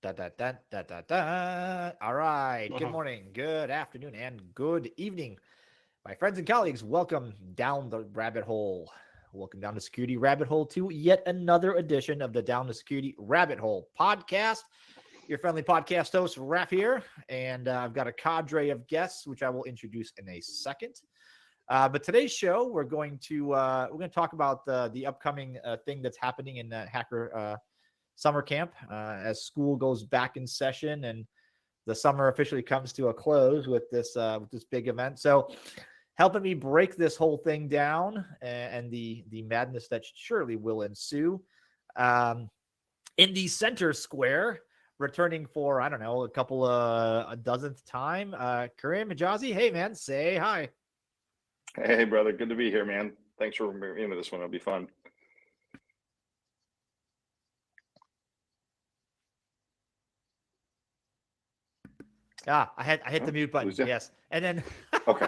Da, da, da, da, da, da. All right. Good morning, good afternoon, and good evening, my friends and colleagues. Welcome down the rabbit hole. Welcome down the security rabbit hole to yet another edition of the Down the Security Rabbit Hole podcast. Your friendly podcast host, Raph here, and I've got a cadre of guests, which I will introduce in a second. But today's show, we're going to talk about the upcoming thing that's happening in Hacker summer camp as school goes back in session and the summer officially comes to a close with this big event. So helping me break this whole thing down and the madness that surely will ensue in the center square, returning for, I don't know, a dozenth time, Kareem Hijazi. Hey man, say hi. Hey brother, good to be here, man. Thanks for bringing me into this one. It'll be fun. I hit the mute button. Yes. And then okay.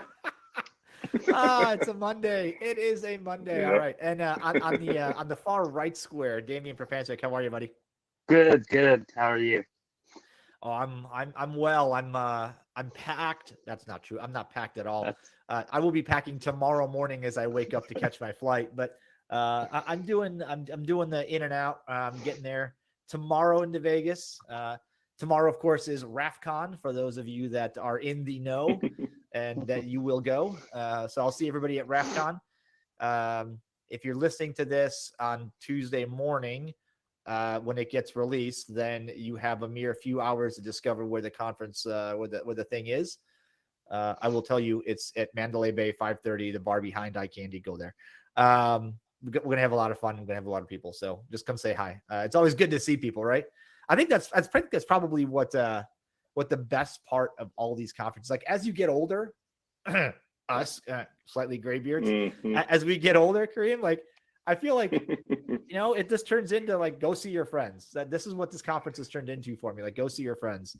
It's a Monday. It is a Monday. Yep. All right. And on the far right square, Damian Profansic, how are you, buddy? Good. How are you? Oh, I'm well. I'm packed. That's not true. I'm not packed at all. I will be packing tomorrow morning as I wake up to catch my flight. But I'm doing the in and out. I'm getting there tomorrow into Vegas. Tomorrow, of course, is RAFCon for those of you that are in the know and that you will go. So I'll see everybody at RAFCon. If you're listening to this on Tuesday morning, when it gets released, then you have a mere few hours to discover where the conference, where the thing is. I will tell you, it's at Mandalay Bay, 5:30, the bar behind Eye Candy. Go there. We're going to have a lot of fun. We're going to have a lot of people. So just come say hi. It's always good to see people, right? I think that's probably what the best part of all these conferences. Like as you get older, us slightly gray beards, as we get older, Kareem, like I feel like it just turns into like go see your friends. That this is what this conference has turned into for me. Like go see your friends.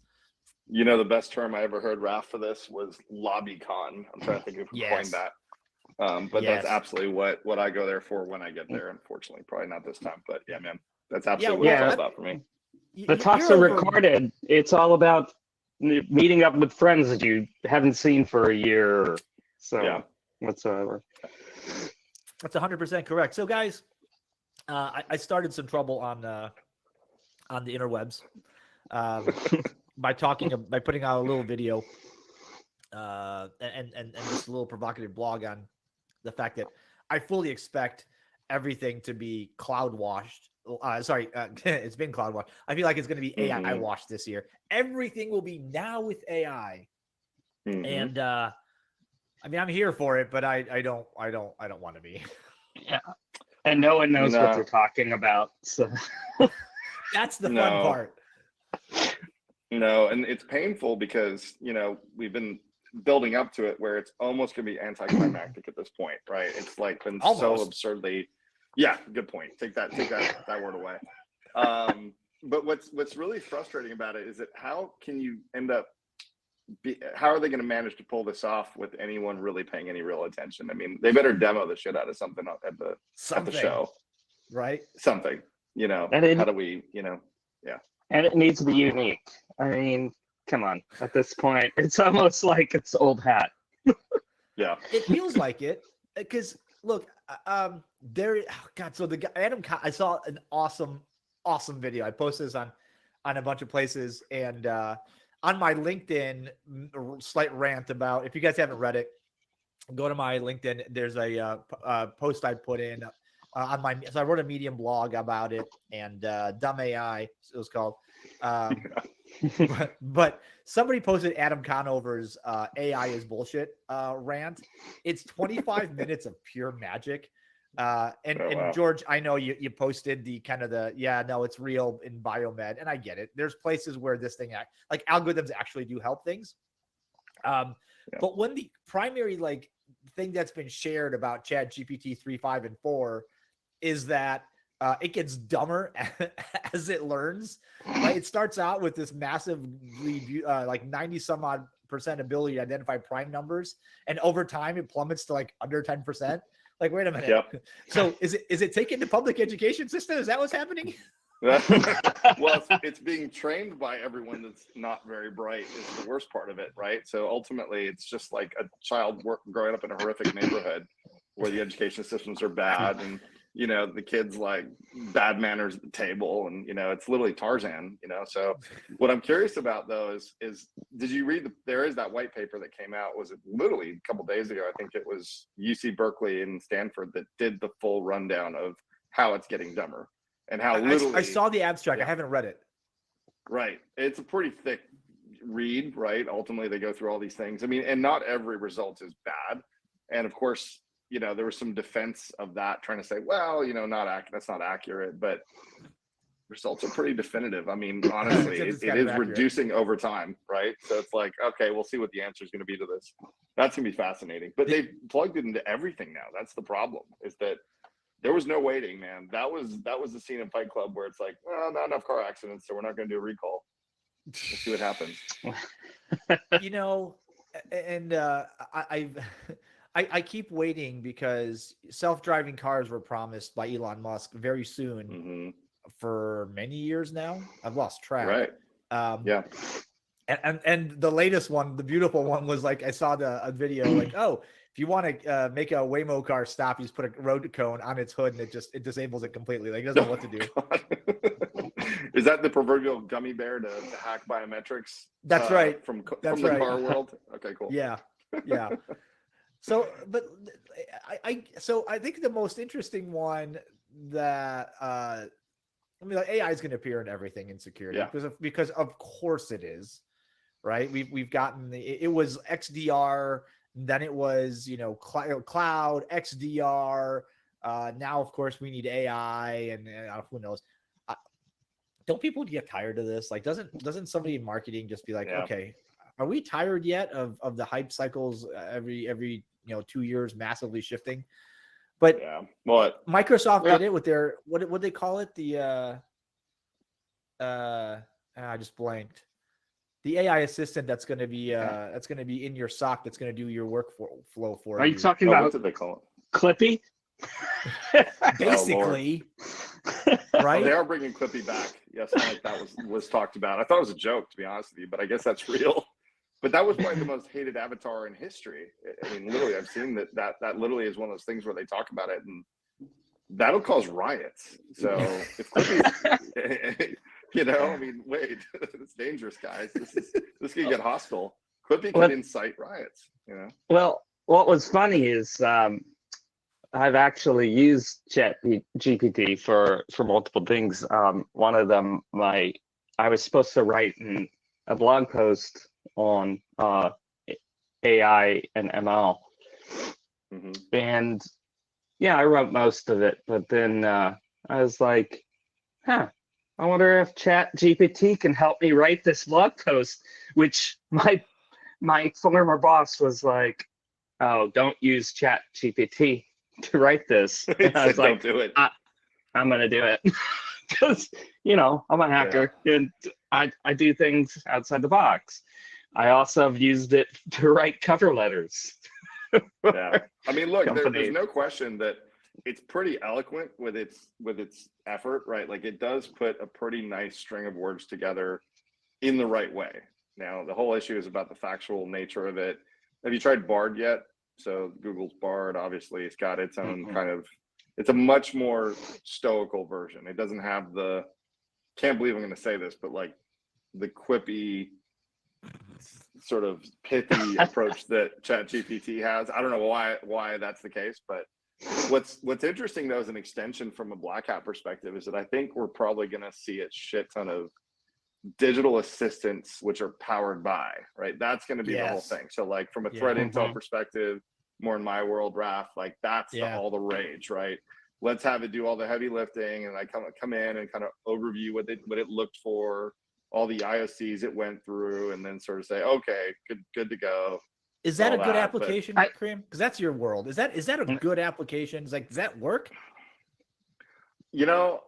The best term I ever heard, Raph, for this was LobbyCon. I'm trying to think of who coined that. But that's absolutely what I go there for when I get there. Unfortunately, probably not this time, but yeah, man, that's absolutely what it's all about for me. The talks are recorded. It's all about meeting up with friends that you haven't seen for a year or so whatsoever. That's 100% correct. So, guys, I started some trouble on the interwebs by putting out a little video and just a little provocative blog on the fact that I fully expect everything to be cloud washed. It's been cloud washed. I feel like it's going to be AI washed this year. Everything will be now with AI, and I mean I'm here for it, but I don't want to be. Yeah, and no one knows what they're talking about. So that's the fun part. No, and it's painful because we've been building up to it where it's almost going to be anticlimactic at this point, right? It's like been so absurdly. Yeah, good point. Take that word away. But what's really frustrating about it is that how can you end up? How are they going to manage to pull this off with anyone really paying any real attention? I mean, they better demo the shit out of something at the show, right? Something, how do we, yeah. And it needs to be unique. I mean, come on. At this point, it's almost like it's old hat. Yeah, it feels like it because. Look, so the guy, Adam, I saw an awesome video. I posted this on a bunch of places and on my LinkedIn, slight rant about, if you guys haven't read it, go to my LinkedIn. There's a post I put in so I wrote a Medium blog about it and Dumb AI, it was called. But somebody posted Adam Conover's AI is bullshit rant. It's 25 minutes of pure magic. And George, I know you posted the kind of it's real in biomed, and I get it. There's places where this thing like algorithms actually do help things. But when the primary thing that's been shared about ChatGPT 3, 5, and 4 is that it gets dumber as it learns. Right? It starts out with this massive, 90 some odd % ability to identify prime numbers, and over time it plummets to under 10%. Like, wait a minute. Yep. So is it taken the public education system? Is that what's happening? Well, it's being trained by everyone that's not very bright is the worst part of it, right? So ultimately, it's just like a child growing up in a horrific neighborhood where the education systems are bad, and the kids like bad manners at the table, and it's literally Tarzan. So what I'm curious about though is did you read there is that white paper that came out? Was it literally a couple days ago? I think it was UC Berkeley and Stanford that did the full rundown of how it's getting dumber. And how literally I saw the abstract. Yeah. I haven't read it. Right. It's a pretty thick read, right? Ultimately, they go through all these things. I mean, and not every result is bad. And of course, there was some defense of that, trying to say, well, that's not accurate, but results are pretty definitive. I mean, honestly, it is accurate. Reducing over time, right? So it's like, okay, we'll see what the answer is going to be to this. That's going to be fascinating. But they've plugged it into everything now. That's the problem, is that there was no waiting, man. That was the scene in Fight Club where it's like, well, not enough car accidents, so we're not going to do a recall. Let's see what happens. And I keep waiting because self-driving cars were promised by Elon Musk very soon for many years now. I've lost track. Right. Yeah. And the latest one, the beautiful one, was like, I saw a video like, oh, if you want to make a Waymo car stop, you just put a road cone on its hood and it disables it completely. Like, it doesn't know what to do. Is that the proverbial gummy bear to hack biometrics? That's right. From the car world. Okay, cool. Yeah. So, but I think the most interesting one that AI is going to appear in everything in security because of course it is, right? We've gotten it was XDR. Then it was, cloud, XDR. Now, of course, we need AI, and who knows? Don't people get tired of this? Like, doesn't somebody in marketing just be like, okay, are we tired yet of the hype cycles every 2 years massively shifting? But Microsoft did it with their what they call it? I just blanked. The AI assistant that's going to be in your SOC, that's going to do your workflow for you. Are you talking about what did they call it? Clippy? Basically, right? They are bringing Clippy back. Yes, like that was talked about. I thought it was a joke, to be honest with you, but I guess that's real. But that was probably the most hated avatar in history. I mean, literally, I've seen that literally is one of those things where they talk about it, and that'll cause riots. So if Clippy's I mean, wait, it's dangerous, guys. This can get hostile. Clippy can incite riots, Well, what was funny is I've actually used ChatGPT for multiple things. One of them, I was supposed to write a blog post on AI and ML. And I wrote most of it, but then I was like, I wonder if ChatGPT can help me write this blog post, which my former boss was like, oh, don't use ChatGPT to write this. And I was like, don't do it. I'm going to do it because, I'm a hacker and I do things outside the box. I also have used it to write cover letters. I mean, look, there's no question that it's pretty eloquent with its effort, right? Like, it does put a pretty nice string of words together in the right way. Now, the whole issue is about the factual nature of it. Have you tried Bard yet? So Google's Bard, obviously, it's got its own kind of, it's a much more stoical version. It doesn't have can't believe I'm going to say this, but like the quippy sort of pithy approach that ChatGPT has. I don't know why that's the case, but what's interesting though, as an extension from a Black Hat perspective, is that I think we're probably going to see a shit ton of digital assistants which are powered by, right? That's going to be the whole thing. So like from a threat intel perspective, more in my world, Raph, like that's all the rage, right? Let's have it do all the heavy lifting, and I come in and kind of overview what it looked for, all the IOCs it went through, and then sort of say, okay, good to go. Is that a good application, Kareem? Because that's your world. Is that a good application? It's like, does that work? I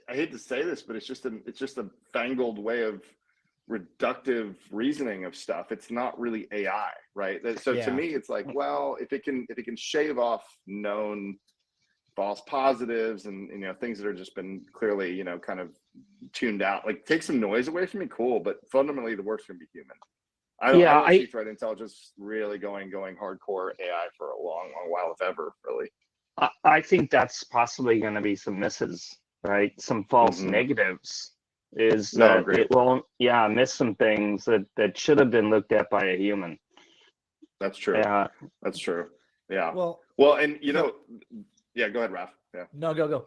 hate to say this, but it's just a fangled way of reductive reasoning of stuff. It's not really AI, right? So to me, it's like, well, if it can shave off known false positives and things that are just been clearly kind of tuned out. Like take some noise away from me, cool, but fundamentally the work's gonna be human. I don't see threat intelligence really going hardcore AI for a long while, if ever, really. I think that's possibly going to be some misses, right? Some false negatives is that it won't, miss some things that should have been looked at by a human. That's true. That's true. Yeah. Well, and go ahead, Raph. Yeah. No, go.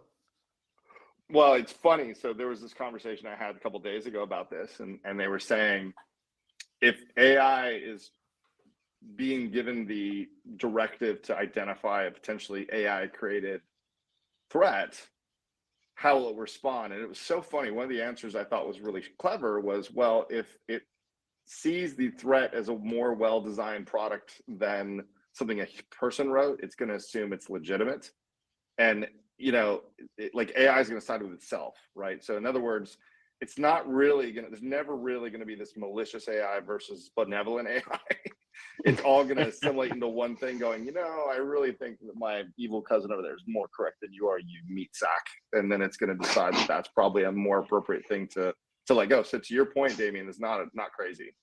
Well, it's funny. So there was this conversation I had a couple days ago about this, and they were saying if AI is being given the directive to identify a potentially AI created threat, how will it respond? And it was so funny. One of the answers I thought was really clever was, well, if it sees the threat as a more well-designed product than something a person wrote, it's going to assume it's legitimate. And, like AI is going to side with itself, right? So in other words, it's not really there's never really going to be this malicious AI versus benevolent AI. It's all going to assimilate into one thing going, I really think that my evil cousin over there is more correct than you are, you meat sack. And then it's going to decide that that's probably a more appropriate thing to let go. So to your point, Damien, it's not crazy.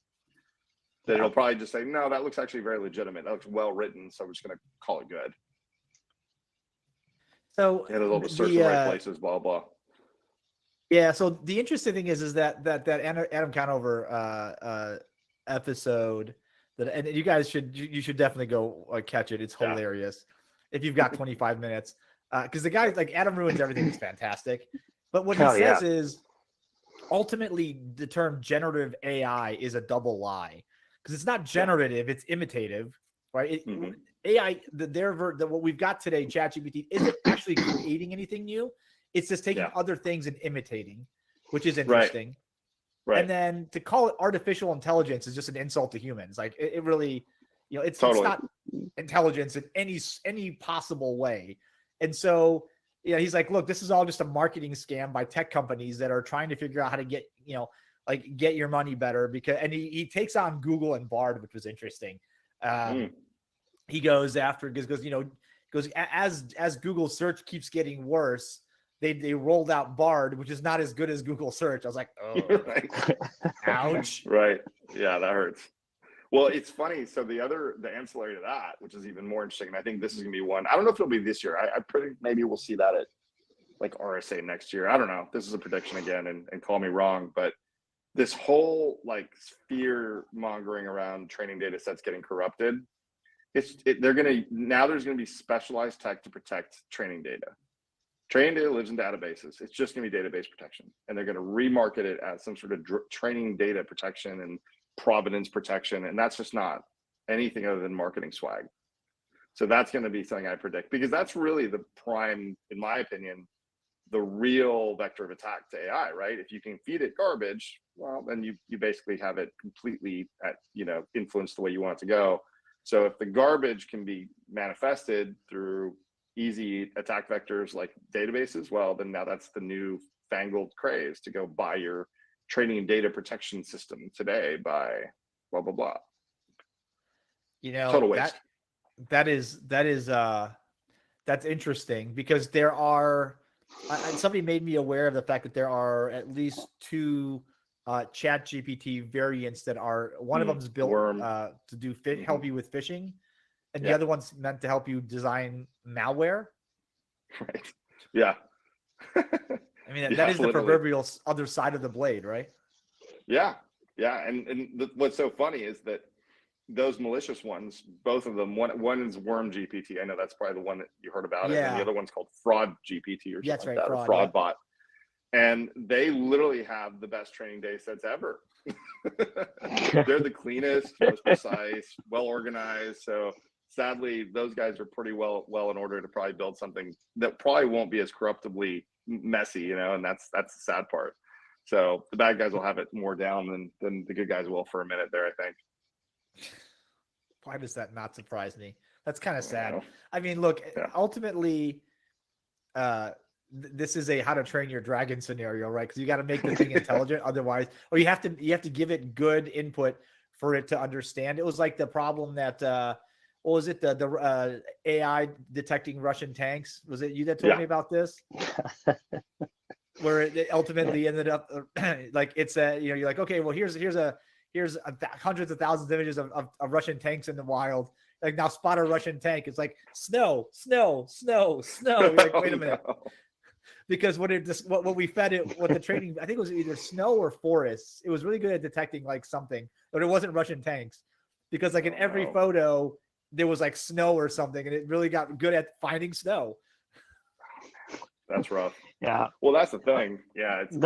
That it'll probably just say, no, that looks actually very legitimate. That looks well written. So we're just going to call it good. So it'll search the right places, blah, blah. Yeah. So the interesting thing is that Adam Conover episode and you guys should definitely go catch it. It's hilarious if you've got 25 minutes. Because the guy, like Adam ruins everything, is fantastic. But what he says is ultimately the term generative AI is a double lie because it's not generative, it's imitative, right? AI, what we've got today, ChatGPT, isn't actually creating anything new. It's just taking other things and imitating, which is interesting. Right. And then to call it artificial intelligence is just an insult to humans. Like it really, it's not intelligence in any possible way. And so, he's like, look, this is all just a marketing scam by tech companies that are trying to figure out how to get, get your money better and he takes on Google and Bard, which was interesting. He goes after, as Google search keeps getting worse, they rolled out Bard, which is not as good as Google search. I was like, oh, ouch. Right. Yeah, that hurts. Well, it's funny. So the ancillary to that, which is even more interesting, and I think this is going to be one, I don't know if it'll be this year. I pretty, maybe we'll see that at like RSA next year. I don't know. This is a prediction again, and call me wrong, but this whole like fear mongering around training data sets getting corrupted, there's going to be specialized tech to protect training data. Training data lives in databases. It's just going to be database protection. And they're going to remarket it as some sort of training data protection and provenance protection. And that's just not anything other than marketing swag. So that's going to be something I predict, because that's really the prime, in my opinion, the real vector of attack to AI, right? If you can feed it garbage, well, then you basically have it completely influence the way you want it to go. So if the garbage can be manifested through easy attack vectors like databases, well, then now that's the new fangled craze to go buy your training and data protection system today by blah, blah, blah. Total waste. That's interesting because there are, somebody made me aware of the fact that there are at least two ChatGPT variants that are, one of them is built to do help you with phishing, and the other one's meant to help you design malware. Right. Yeah. I mean, that is the proverbial other side of the blade, right? Yeah. Yeah. And what's so funny is that those malicious ones, both of them, one is Worm GPT. I know that's probably the one that you heard about. And the other one's called Fraud GPT or something like that, or Fraud Bot. And they literally have the best training data sets ever. They're the cleanest, most precise, well organized. So sadly, those guys are pretty well in order to probably build something that probably won't be as corruptibly messy, and that's the sad part. So the bad guys will have it more down than the good guys will for a minute there, I think. Why does that not surprise me? That's kind of sad. I mean, look, ultimately, this is a how to train your dragon scenario, right? Because you got to make the thing intelligent, otherwise, or you have to give it good input for it to understand. It was like the problem that what was it, the AI detecting Russian tanks? Was it you that told me about this? Where it ultimately ended up like it's a, you know, you're like, okay, well here's hundreds of thousands of images of Russian tanks in the wild. Like, now spot a Russian tank. It's like snow. You're like, wait a minute. No. Because what we fed it, what the training, I think it was either snow or forests. It was really good at detecting like something, but it wasn't Russian tanks. Because like in every photo, there was like snow or something, and it really got good at finding snow. That's rough. Yeah. Well, that's the thing. Yeah, it's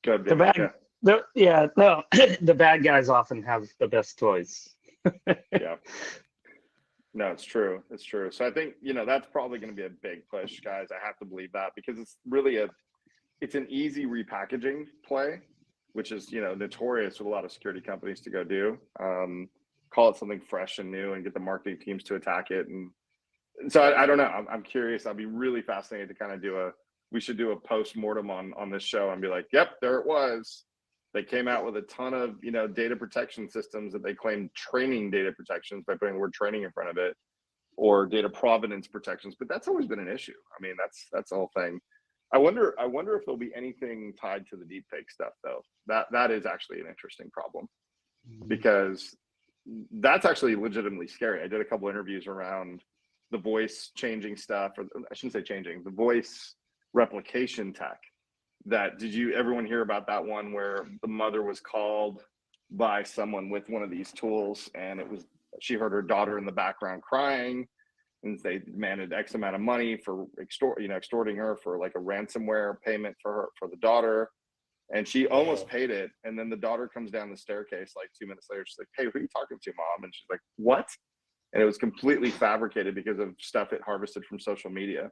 good. The bad guys often have the best toys. Yeah. No, it's true. It's true. So I think, you know, that's probably going to be a big push, guys. I have to believe that, because it's really it's an easy repackaging play, which is, you know, notorious with a lot of security companies to go do. Call it something fresh and new and get the marketing teams to attack it. And so I don't know. I'm curious. I'd be really fascinated to kind of we should do a post-mortem on this show and be like, yep, there it was. They came out with a ton of, you know, data protection systems that they claim training data protections by putting the word training in front of it, or data provenance protections. But that's always been an issue. I mean, that's the whole thing. I wonder if there'll be anything tied to the deepfake stuff, though. That is actually an interesting problem, because that's actually legitimately scary. I did a couple interviews around the voice changing stuff, or I shouldn't say changing, the voice replication tech. Everyone hear about that one where the mother was called by someone with one of these tools, and she heard her daughter in the background crying, and they demanded X amount of money for extorting her for like a ransomware payment for the daughter, and she almost paid it. And then the daughter comes down the staircase like 2 minutes later. She's like, "Hey, who are you talking to, Mom?" And she's like, "What?" And it was completely fabricated because of stuff it harvested from social media.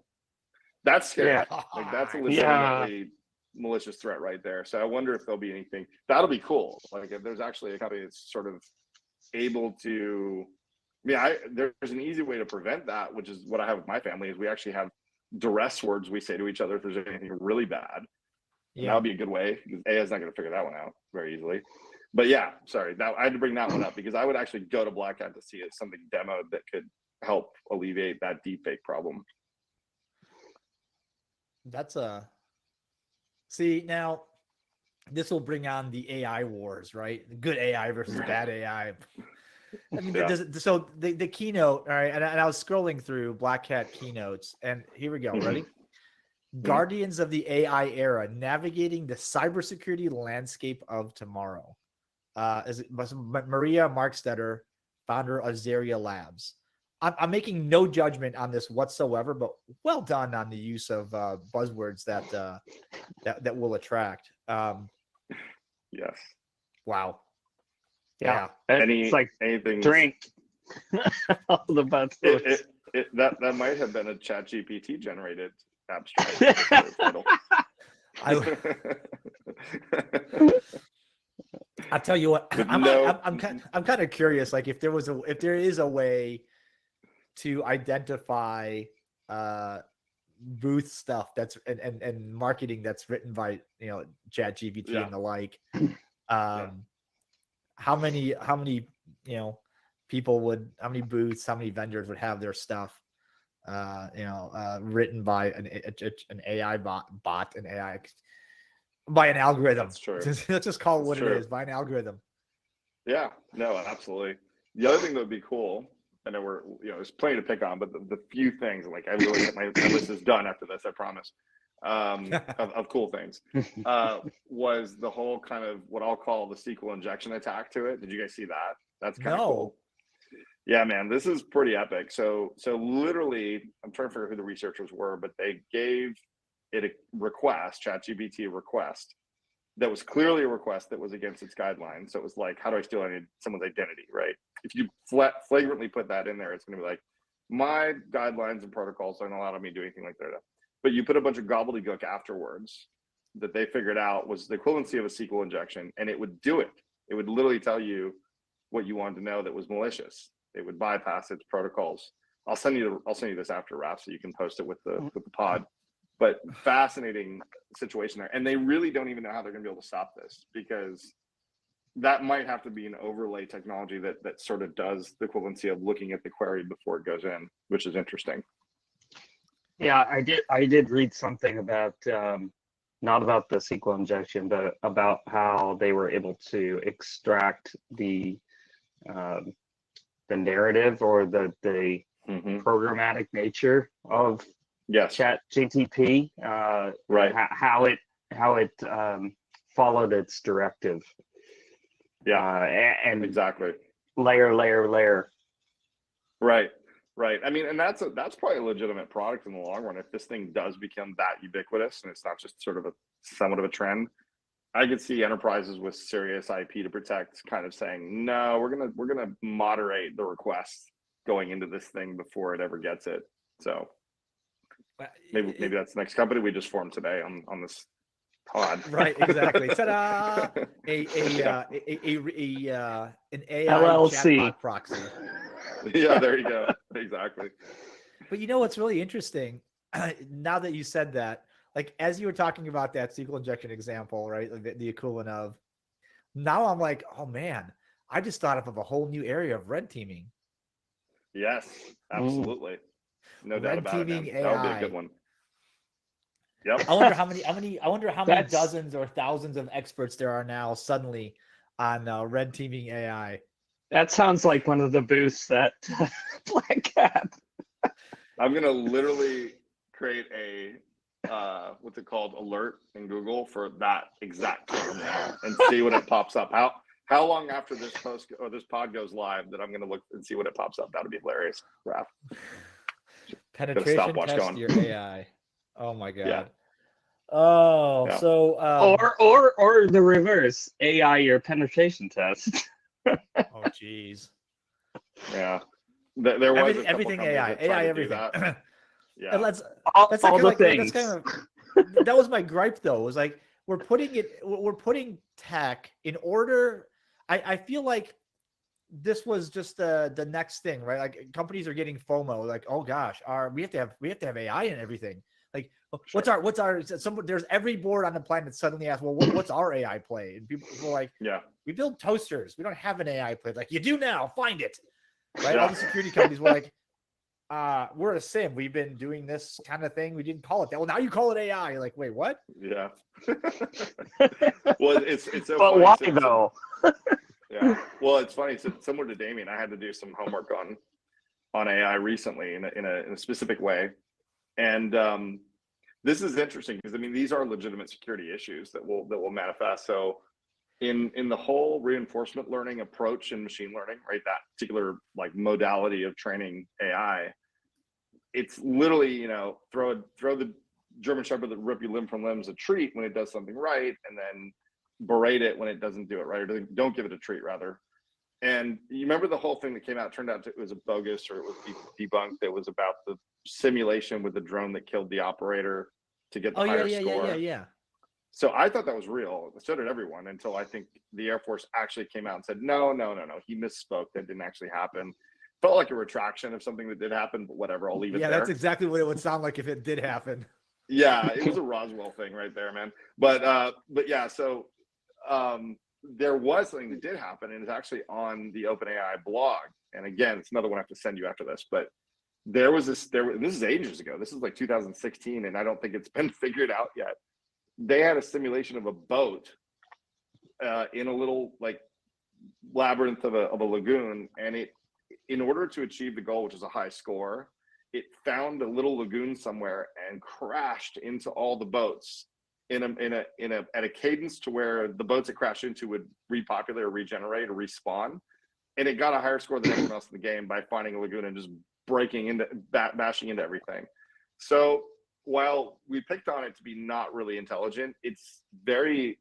That's scary. Yeah. Like, that's a legitimately malicious threat right there. So I wonder if there'll be anything that'll be cool. Like, if there's actually a company that's sort of able to, there's an easy way to prevent that, which is what I have with my family, is we actually have duress words we say to each other if there's anything really bad. And that would be a good way, because AI is not going to figure that one out very easily. But yeah, sorry, I had to bring that one up because I would actually go to Black Hat to see it, something demoed that could help alleviate that deepfake problem. See, now this will bring on the AI wars, right? Good AI versus bad AI. I mean, so the keynote, all right, and I was scrolling through Black Hat keynotes, and here we go. Ready? Guardians of the AI era, navigating the cybersecurity landscape of tomorrow. Maria Markstetter, founder of Zaria Labs. I'm making no judgment on this whatsoever, but well done on the use of buzzwords that will attract. Yes. Wow. Yeah. It's like anything drink. All the buzzwords. That might have been a ChatGPT generated abstract. I'll tell you what. I'm kind of curious. Like, if there is a way to identify booth stuff that's and marketing that's written by ChatGPT and the like, how many people would, how many booths, how many vendors would have their stuff written by an AI bot, by an algorithm? That's true. Let's just call it what it is, by an algorithm. Yeah, no, absolutely. The other thing that would be cool, I know there's plenty to pick on, but the few things, like, I really my list is done after this, I promise, of cool things, was the whole kind of what I'll call the SQL injection attack to it. Did you guys see that? That's kind of cool. Yeah, man, this is pretty epic. So literally, I'm trying to figure out who the researchers were, but they gave it a request, ChatGPT a request, that was clearly a request that was against its guidelines. So it was like, how do I steal someone's identity, right? If you flagrantly put that in there, it's going to be like, my guidelines and protocols don't allow me to do anything like that. But you put a bunch of gobbledygook afterwards that they figured out was the equivalency of a SQL injection, and it would do it. It would literally tell you what you wanted to know that was malicious. It would bypass its protocols. I'll send you this after, Raph, so you can post it with the pod. But fascinating situation there. And they really don't even know how they're going to be able to stop this, because that might have to be an overlay technology that sort of does the equivalency of looking at the query before it goes in, which is interesting. Yeah, I did read something about not about the SQL injection, but about how they were able to extract the narrative or the programmatic nature of Chat GTP, right? How it followed its directive. Yeah, and exactly. Layer. Right. I mean, and that's probably a legitimate product in the long run. If this thing does become that ubiquitous and it's not just sort of somewhat of a trend, I could see enterprises with serious IP to protect kind of saying, no, we're gonna moderate the requests going into this thing before it ever gets it. So maybe that's the next company we just formed today on this pod. Right, exactly. Ta-da! An AI LLC. chatbot proxy. Yeah, there you go. Exactly. But you know what's really interesting? Now that you said that, like as you were talking about that SQL injection example, right? Like the equivalent of, now I'm like, oh man, I just thought of a whole new area of red teaming. Yes, absolutely. No doubt about it, man. AI. That would be a good one. Yep. I wonder how many dozens or thousands of experts there are now suddenly on red teaming AI. That sounds like one of the booths that Black Hat. I'm gonna literally create a what's it called, alert in Google for that exact term now and see what it pops up. How long after this post or this pod goes live that I'm gonna look and see what it pops up? That'd be hilarious, Raph. Penetration test going. your AI. Oh my god. Yeah. Oh, Yeah. so or the reverse, AI your penetration test. oh geez. Yeah. There was everything AI, everything. Yeah. And that's all like, the things. That's kind of, that was my gripe though. It was like we're putting tech in order. I feel like this was just the next thing, right? Like companies are getting FOMO, like, oh gosh, we have to have AI in everything. Like, sure. what's our there's every board on the planet suddenly asks, well, what's our AI play? And people are like, yeah, we build toasters. We don't have an AI play. Like, you do now, find it. Right. Yeah. All the security companies were like, we're a sim. We've been doing this kind of thing. We didn't call it that. Well, now you call it AI. You're like, wait, what? Yeah. Well, it's so but funny. Why though? Yeah. Well, it's funny. So similar to Damien, I had to do some homework on AI recently in a specific way. And this is interesting because I mean these are legitimate security issues that will manifest. So in the whole reinforcement learning approach in machine learning, right? That particular like modality of training AI, it's literally, you know, throw the German Shepherd that rip you limb from limbs a treat when it does something right, and then berate it when it doesn't do it right, or don't give it a treat rather. And you remember the whole thing that came out, turned out it was a bogus, or it was debunked. It was about the simulation with the drone that killed the operator to get the higher score. Yeah. So I thought that was real. So did everyone, until I think the Air Force actually came out and said, no, he misspoke. That didn't actually happen. Felt like a retraction of something that did happen, but whatever, I'll leave it there. Yeah, that's exactly what it would sound like if it did happen. Yeah, it was a Roswell thing right there, man. But yeah, so there was something that did happen, and it's actually on the OpenAI blog. And again, it's another one I have to send you after this, but there was this is ages ago. This is like 2016, and I don't think it's been figured out yet. They had a simulation of a boat in a little like labyrinth of a lagoon, and it, in order to achieve the goal, which is a high score, it found a little lagoon somewhere and crashed into all the boats at a cadence to where the boats it crashed into would repopulate or regenerate or respawn, and it got a higher score than everyone else in the game by finding a lagoon and just bashing into everything. So while we picked on it to be not really intelligent, it's very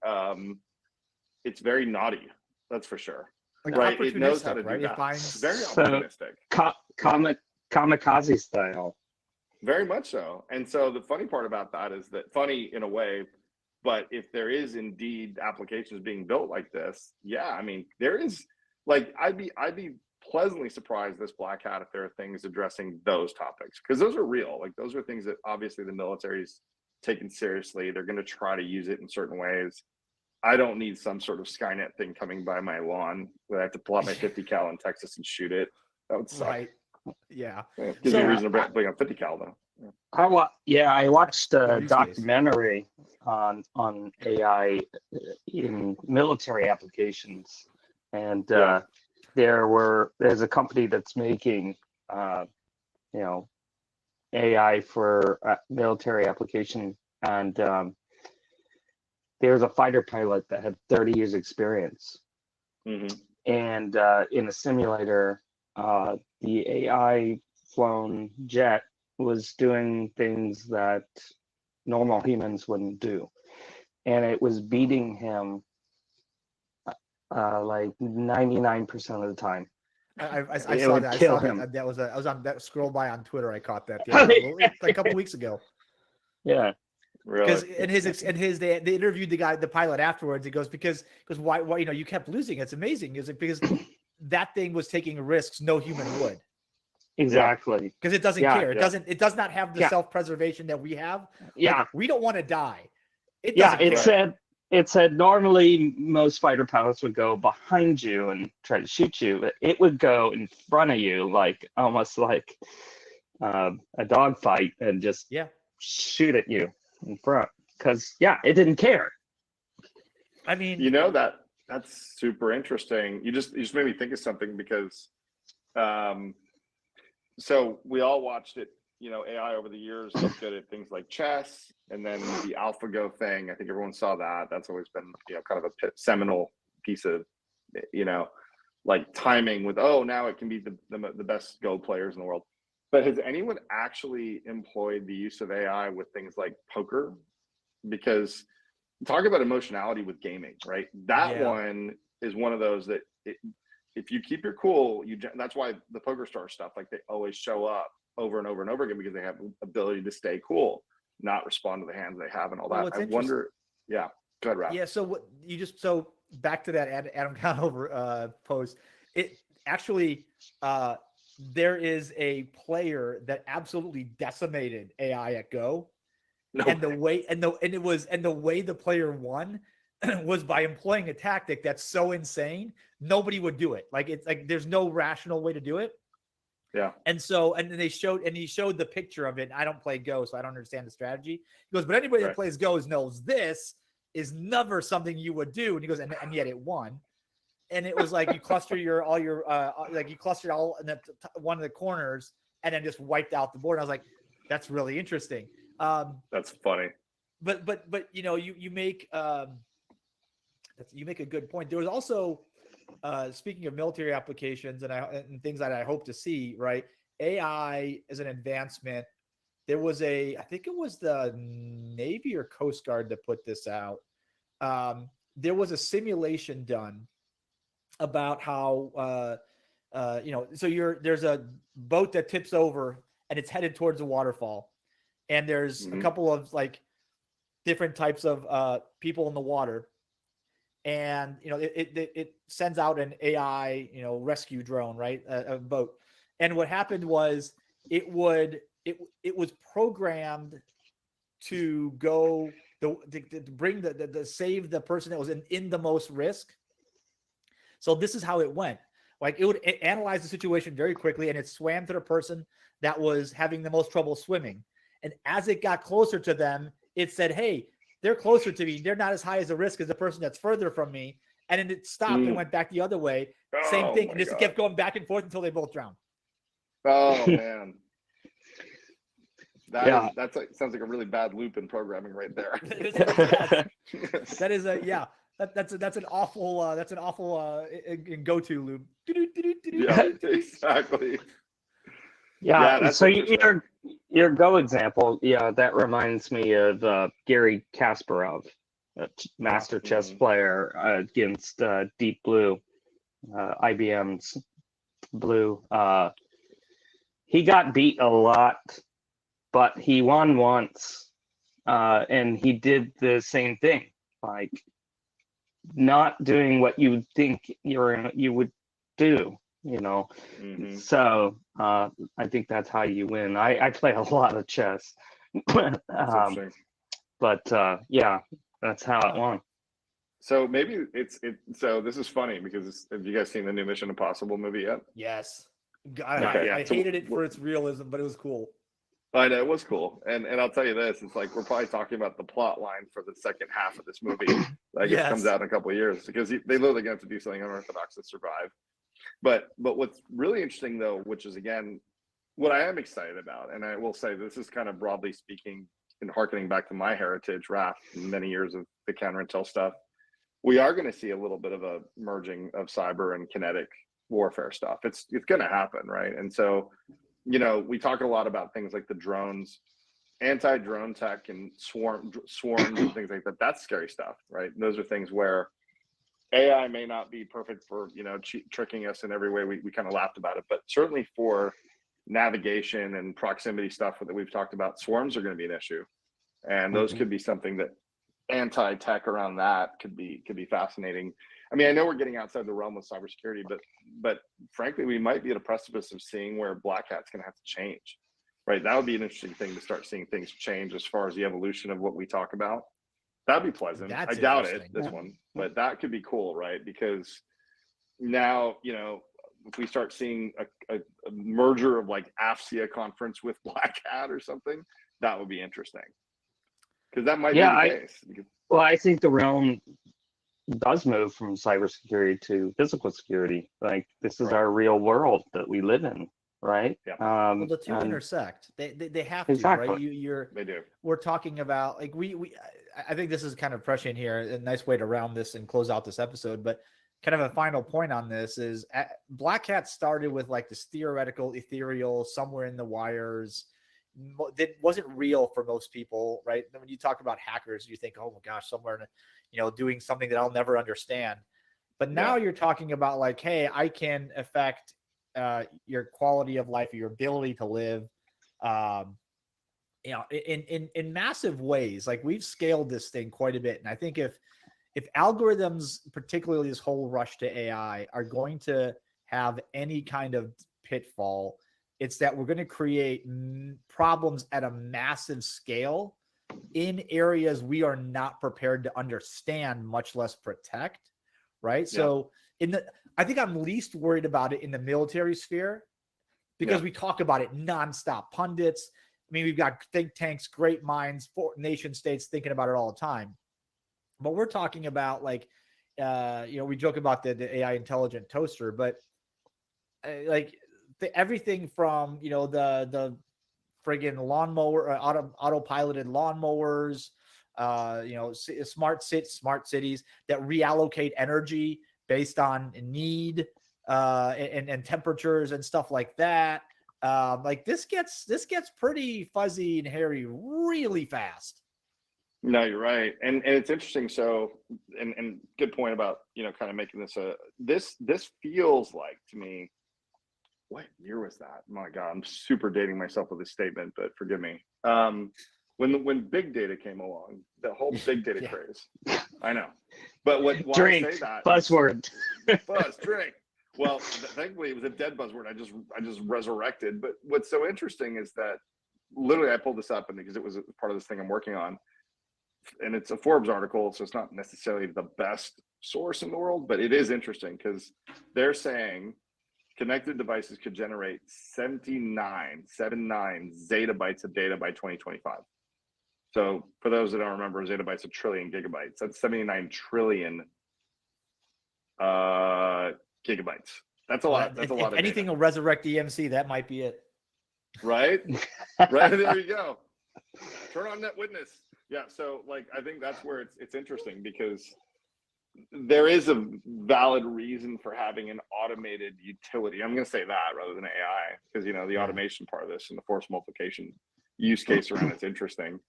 naughty. That's for sure. Like right, it knows how to do that. Very opportunistic. Kamikaze style. Very much so. And so the funny part about that is that, funny in a way, but if there is indeed applications being built like this, yeah, I mean, there is, like, I'd be pleasantly surprised this Black Hat if there are things addressing those topics, because those are real. Like, those are things that obviously the military's taken seriously. They're going to try to use it in certain ways. I don't need some sort of Skynet thing coming by my lawn where I have to pull out my 50 cal in Texas and shoot it. That would suck. Right. Yeah. Yeah, gives So- you a reason to bring up 50 cal though. I watched a use case. documentary on AI in military applications, and there's a company that's making AI for military application, and there's a fighter pilot that had 30 years experience, Mm-hmm. and in a simulator, the AI flown jet was doing things that normal humans wouldn't do, and it was beating him like 99% of the time. I It saw would that. I kill saw him. that. I was on that scroll by on Twitter. I caught that. Yeah, like a couple weeks ago. Yeah. Because Really? they interviewed the pilot afterwards. He goes because why you kept losing. It's amazing. It's like because that thing was taking risks no human would. Exactly. Because it doesn't care. It does not have the self-preservation that we have. Yeah. Like, we don't want to die. It Yeah. doesn't It said normally most fighter pilots would go behind you and try to shoot you, but it would go in front of you, like almost like a dogfight, and just shoot at you in front. Because it didn't care. I mean, that's super interesting. You just made me think of something because, so we all watched it. AI over the years is good at things like chess, and then the AlphaGo thing. I think everyone saw that. That's always been, kind of a seminal piece of, like timing with, now it can be the best Go players in the world. But has anyone actually employed the use of AI with things like poker? Because talk about emotionality with gaming, right? That one is one of those that if you keep your cool, that's why the PokerStars stuff, like, they always show up over and over and over again because they have the ability to stay cool, not respond to the hands they have and all that. I wonder. Yeah, go ahead, Ralph. Yeah. So back to that Adam Conover post. It actually there is a player that absolutely decimated AI at Go, the way the player won was by employing a tactic that's so insane nobody would do it. Like, it's like there's no rational way to do it. Yeah. And then he showed the picture of it. I don't play Go, so I don't understand the strategy. He goes, but anybody that plays Go knows this is never something you would do. And he goes, and yet it won. And it was like you cluster you clustered all in one of the corners and then just wiped out the board. And I was like, that's really interesting. That's funny. But you make a good point. There was also speaking of military applications and things that I hope to see, right? AI is an advancement. There was I think it was the Navy or Coast Guard that put this out. There was a simulation done about how, so there's a boat that tips over and it's headed towards a waterfall. And there's a couple of like different types of people in the water. And it sends out an AI rescue drone, right? A boat. And what happened was it was programmed to go to bring the save the person that was in the most risk. So this is how it went. Like, it would analyze the situation very quickly, and it swam to the person that was having the most trouble swimming. And as it got closer to them, it said, hey, they're closer to me. They're not as high as a risk as the person that's further from me. And then it stopped and went back the other way. Same thing. And just kept going back and forth until they both drowned. Oh, man. That's like, sounds like a really bad loop in programming right there. That is that's an awful go-to loop. Yeah, exactly. Yeah, so your Go example, that reminds me of Gary Kasparov, a master chess player against Deep Blue, IBM's Blue. He got beat a lot, but he won once, and he did the same thing, like not doing what you would think you would do. So I think that's how you win. I play a lot of chess, but that's how it won. So maybe so this is funny because have you guys seen the new Mission Impossible movie yet? Yes. Okay, I so hated it for its realism, but it was cool. I know it was cool, and I'll tell you this: it's like we're probably talking about the plot line for the second half of this movie. I guess Yes. comes out in a couple of years because they literally going to have to do something unorthodox to survive. But what's really interesting though, which is again what I am excited about, and I will say this is kind of broadly speaking and harkening back to my heritage, Raph, many years of the counter intel stuff. We are going to see a little bit of a merging of cyber and kinetic warfare stuff. It's going to happen, right? And so, we talk a lot about things like the drones, anti-drone tech, and swarms and things like that. That's scary stuff, right? And those are things where AI may not be perfect for tricking us in every way. We kind of laughed about it, but certainly for navigation and proximity stuff that we've talked about, swarms are going to be an issue, and those could be something that anti-tech around that could be fascinating. I mean, I know we're getting outside the realm of cybersecurity, but frankly, we might be at a precipice of seeing where Black Hat's going to have to change, right? That would be an interesting thing to start seeing things change as far as the evolution of what we talk about. That'd be pleasant. I doubt it, this one, but that could be cool, right? Because now, if we start seeing a merger of like AFCIA conference with Black Hat or something, that would be interesting. Because that might be the case. Well, I think the realm does move from cybersecurity to physical security. Like this is our real world that we live in, right? Yeah. Well, the two intersect. They have to, exactly. right? They do. We're talking about like I think this is kind of prescient here. A nice way to round this and close out this episode, but kind of a final point on this is Black Hat started with like this theoretical, ethereal, somewhere in the wires. That wasn't real for most people, right? When you talk about hackers, you think, oh my gosh, somewhere, doing something that I'll never understand. But now you're talking about like, hey, I can affect your quality of life, your ability to live, in massive ways. Like we've scaled this thing quite a bit, and I think if algorithms, particularly this whole rush to AI, are going to have any kind of pitfall, it's that we're going to create problems at a massive scale in areas we are not prepared to understand, much less protect. Right. Yeah. So I think I'm least worried about it in the military sphere because we talk about it nonstop. Pundits. I mean, we've got think tanks, great minds, nation states thinking about it all the time. But we're talking about like, we joke about the AI intelligent toaster, but everything from the friggin' lawnmower, autopiloted lawnmowers, smart cities that reallocate energy based on need and temperatures and stuff like that. Like this gets pretty fuzzy and hairy really fast. No, you're right, and it's interesting. So, and good point about kind of making this this feels like to me. What year was that? My God, I'm super dating myself with this statement, but forgive me. When big data came along, the whole big data craze. I know, but why drink, I say that buzzword. Drink. Well, thankfully it was a dead buzzword. I just resurrected. But what's so interesting is that literally I pulled this up, and because it was a part of this thing I'm working on, and it's a Forbes article, so it's not necessarily the best source in the world, but it is interesting because they're saying connected devices could generate 79 zettabytes of data by 2025. So for those that don't remember, zettabytes a trillion gigabytes. That's 79 trillion gigabytes. That's a lot. That's a lot. If anything will resurrect EMC, that might be it. Right? Right. There you go. Turn on Net Witness. Yeah. So I think that's where it's interesting because there is a valid reason for having an automated utility. I'm going to say that rather than AI because the automation part of this and the force multiplication use case around it's interesting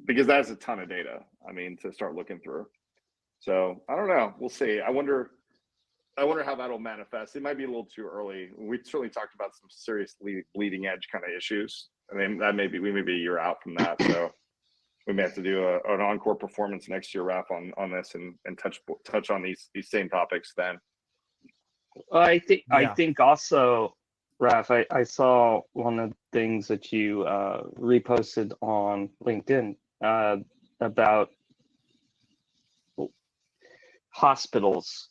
because that's a ton of data. I mean, to start looking through. So I don't know. We'll see. I wonder how that'll manifest. It might be a little too early. We certainly talked about some seriously bleeding edge kind of issues. I mean, we may be a year out from that. So we may have to do an encore performance next year, Raph, on this and touch on these same topics then. I think also, Raph, I saw one of the things that you reposted on LinkedIn about hospitals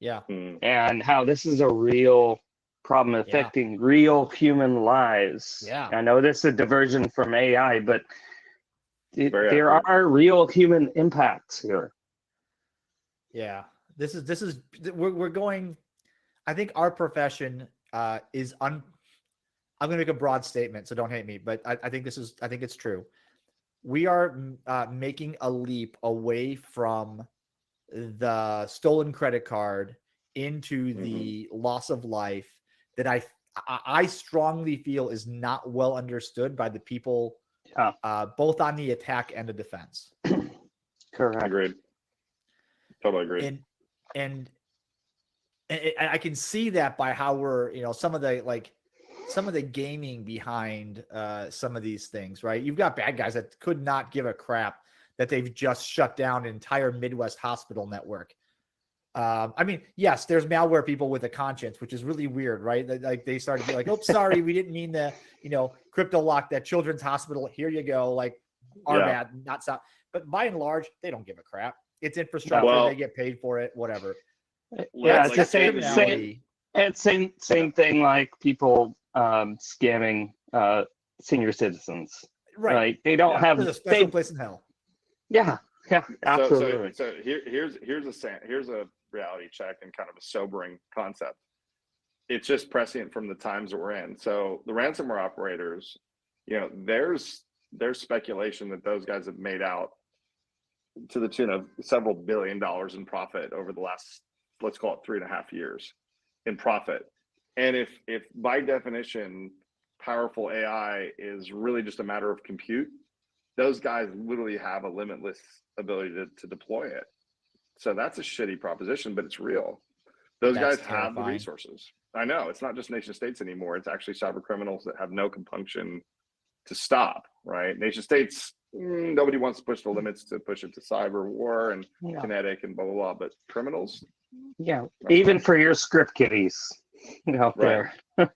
Yeah. and how this is a real problem affecting real human lives. Yeah. I know this is a diversion from AI, but there accurate. are real human impacts here. Yeah. We're going, I think our profession is I'm going to make a broad statement, so don't hate me, but I think it's true. We are making a leap away from the stolen credit card into the loss of life that I strongly feel is not well understood by the people, both on the attack and the defense. Correct. Agreed. Totally agreed. And I can see that by how we're, some of the gaming behind some of these things, right? You've got bad guys that could not give a crap that they've just shut down an entire Midwest hospital network. I mean, yes, there's malware people with a conscience, which is really weird, right? Like they started to be like, oh, sorry, we didn't mean to, crypto lock that children's hospital. Here you go. Like, our bad, not so. But by and large, they don't give a crap. It's infrastructure. They get paid for it, whatever. Yeah, it's the same thing like people scamming senior citizens. Right. They don't have a special place in hell. Yeah, absolutely. So here's a reality check and kind of a sobering concept. It's just prescient from the times that we're in. So the ransomware operators, there's speculation that those guys have made out to the tune of several $1 billion in profit over the last, let's call it 3.5 years in profit. And if by definition, powerful AI is really just a matter of compute, those guys literally have a limitless ability to deploy it. So that's a shitty proposition, but it's real. Those guys have the resources. I know it's not just nation states anymore. It's actually cyber criminals that have no compunction to stop, right? Nation states, nobody wants to push the limits to push it to cyber war and kinetic and blah, blah, blah. But criminals? Yeah, even for your script kiddies out there. All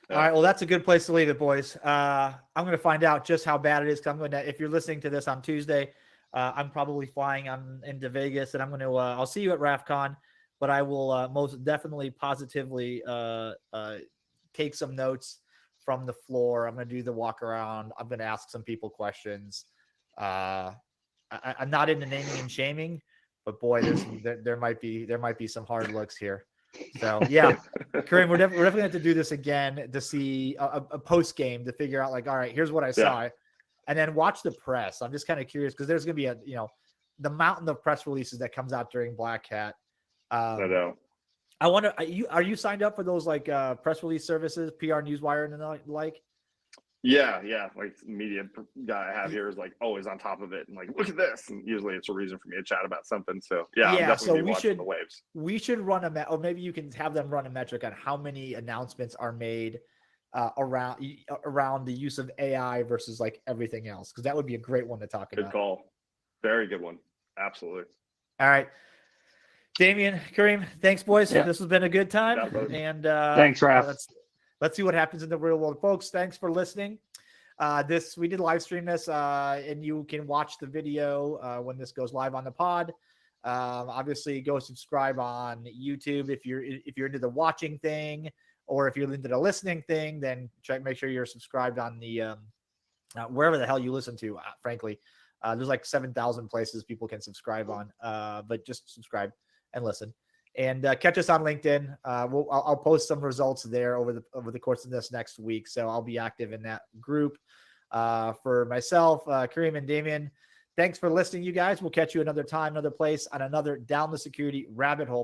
right, well, that's a good place to leave it, boys. I'm going to find out just how bad it is. If you're listening to this on Tuesday, I'm probably flying into Vegas, and I'm going to, I'll see you at RAFCon, but I will most definitely positively take some notes from the floor. I'm going to do the walk around. I'm going to ask some people questions. I'm not into naming and shaming, but boy, there might be some hard looks here. So yeah, Kareem, we're definitely going to have to do this again to see a post game to figure out like, all right, here's what I saw, and then watch the press. I'm just kind of curious because there's going to be the mountain of press releases that comes out during Black Hat. I know. I wonder, are you signed up for those like press release services, PR Newswire and the like? Yeah. Like the media guy I have here is like always on top of it and like, look at this. And usually it's a reason for me to chat about something. So I'm definitely watching the waves. We should run or maybe you can have them run a metric on how many announcements are made around the use of AI versus like everything else. Cause that would be a great one to talk about. Good call. Very good one. Absolutely. All right. Damian, Kareem, thanks, boys. Yeah. This has been a good time. And thanks, Raph. Let's see what happens in the real world, folks. Thanks for listening. We did live stream this, and you can watch the video when this goes live on the pod. Obviously, go subscribe on YouTube if you're into the watching thing, or if you're into the listening thing. Then make sure you're subscribed on the wherever the hell you listen to. Frankly, there's like 7,000 places people can subscribe on, but just subscribe and listen. And catch us on LinkedIn. I'll post some results there over the course of this next week. So I'll be active in that group. For myself, Kareem and Damian, thanks for listening, you guys. We'll catch you another time, another place on another Down the Security Rabbit Hole